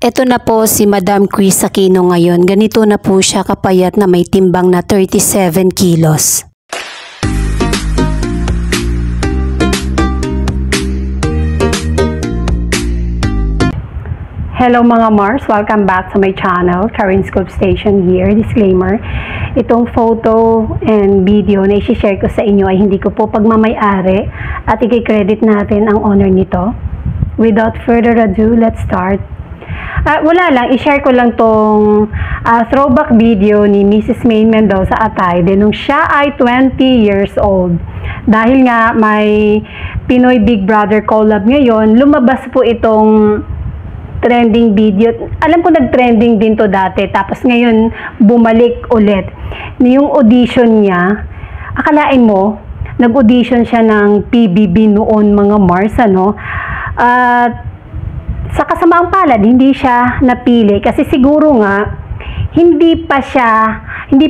Ito na po si Madam Chris Aquino ngayon. Ganito na po siya kapayat na may timbang na 37 kilos. Hello mga Mars! Welcome back to my channel, Karen Scoop Station here. Disclaimer, itong photo and video na i-share ko sa inyo ay hindi ko po pagmamayari at i-credit natin ang owner nito. Without further ado, let's start. Wala lang, i-share ko lang tong throwback video ni Mrs. Maine Mendoza Atayde nung siya ay 20 years old. Dahil nga may Pinoy Big Brother collab ngayon, lumabas po itong trending video. Alam ko nag-trending din to dati, tapos ngayon bumalik ulit. Yung audition niya, akalain mo, nag-audition siya ng PBB noon mga Mars, ano? Sa kasamaang palad, hindi siya napili kasi siguro nga hindi pa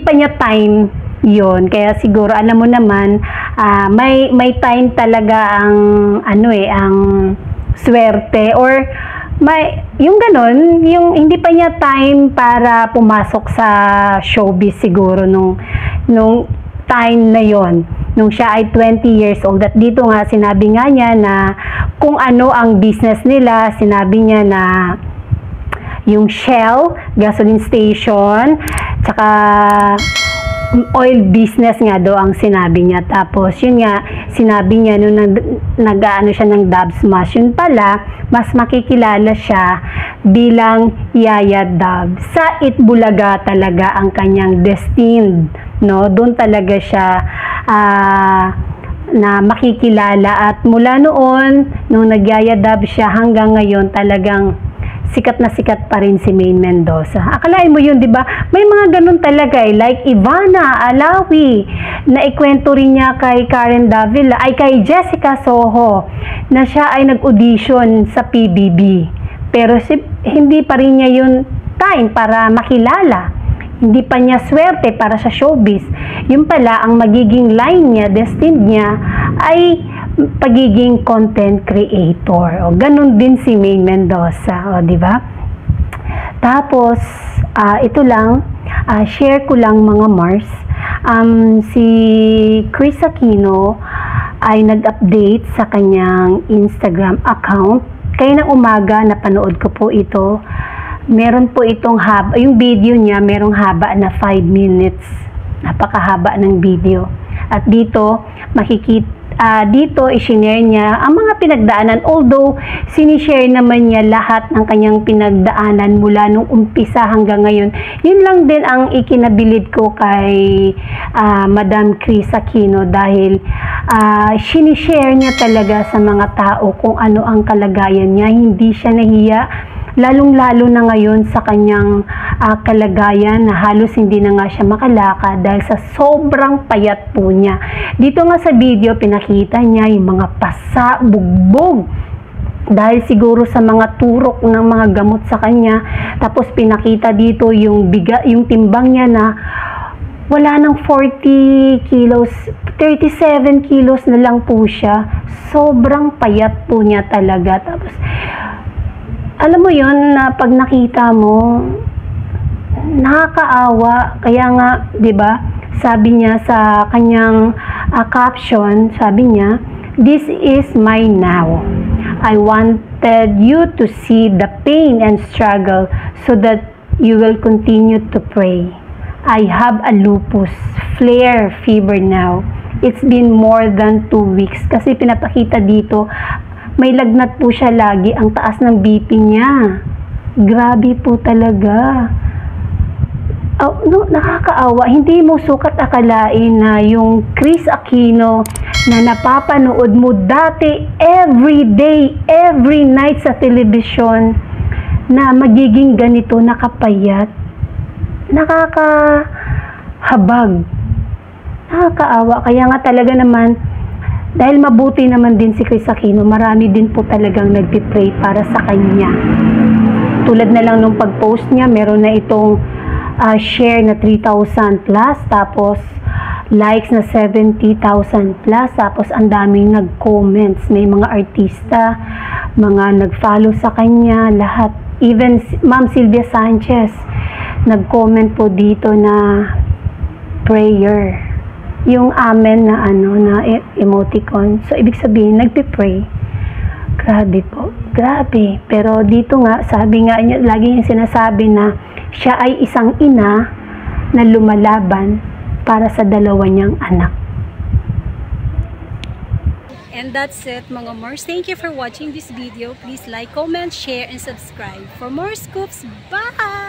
niya time yon. Kaya siguro alam mo naman, may time talaga ang ang swerte or may yung ganon, yung hindi pa niya time para pumasok sa showbiz siguro nung time na yon, nung siya ay 20 years old. At dito nga sinabi nga niya na kung ano ang business nila, sinabi niya na yung Shell gasoline station, tsaka oil business nga daw ang sinabi niya. Tapos yun nga sinabi niya nung nag-ano siya ng Dub Smash, yun pala mas makikilala siya bilang Yaya Dub. Sa Itbulaga talaga ang kanyang destined, no? Doon talaga siya na makikilala, at mula noon nung nagyaya Dub siya hanggang ngayon talagang sikat na sikat pa rin si Maine Mendoza. Akalain mo yun, di ba? May mga ganun talaga like Ivana Alawi na ikwento rin niya kay Karen Davila, ay kay Jessica Soho, na siya ay nag-audition sa PBB. Pero hindi pa rin niya yun time para makilala. Hindi pa niya swerte para sa showbiz. Yun pala ang magiging line niya, destined niya ay pagiging content creator. O ganun din si Maine Mendoza, o di ba? Tapos ito lang, share ko lang mga Mars. Si Chris Aquino ay nag-update sa kanyang Instagram account. Kaya ng umaga napanood ko po ito. Meron po itong haba, yung video niya merong haba na 5 minutes. Napakahaba ng video. At dito makikita, dito i-share niya ang mga pinagdaanan, although sinishare naman niya lahat ng kanyang pinagdaanan mula nung umpisa hanggang ngayon. Yun lang din ang ikinabilid ko kay Madam Chris Aquino, dahil sinishare niya talaga sa mga tao kung ano ang kalagayan niya. Hindi siya nahiya, lalong-lalo na ngayon sa kanyang kalagayan na halos hindi na nga siya makalakad dahil sa sobrang payat po niya. Dito nga sa video, pinakita niya yung mga pasa, bugbog, dahil siguro sa mga turok ng mga gamot sa kanya. Tapos pinakita dito yung timbang niya na wala nang 40 kilos, 37 kilos na lang po siya. Sobrang payat po niya talaga. Tapos alam mo yun, na pag nakita mo, nakakaawa. Kaya nga, di ba, sabi niya sa kanyang caption, sabi niya, "This is my now. I wanted you to see the pain and struggle so that you will continue to pray. I have a lupus flare fever now. It's been more than 2 weeks." Kasi pinapakita dito, may lagnat po siya lagi, ang taas ng BP niya. Grabe po talaga. Nakakaawa. Hindi mo sukat akalain na yung Chris Aquino na napapanood mo dati every day, every night sa television, na magiging ganito nakapayat. Nakakahabag. Nakakaawa. Kaya nga talaga naman, dahil mabuti naman din si Chris Aquino, marami din po talagang nagpipray para sa kanya. Tulad na lang nung pag-post niya, meron na itong share na 3,000 plus, tapos likes na 70,000 plus, tapos ang daming nag-comments. May mga artista, mga nag-follow sa kanya, lahat Even Ma'am Sylvia Sanchez, nag-comment po dito na prayer. Yung amen na na emoticon. So, ibig sabihin, nagpe-pray. Grabe po. Grabe. Pero dito nga, sabi nga niya, lagi yung sinasabi na siya ay isang ina na lumalaban para sa dalawa niyang anak. And that's it, mga Mars. Thank you for watching this video. Please like, comment, share, and subscribe for more scoops. Bye!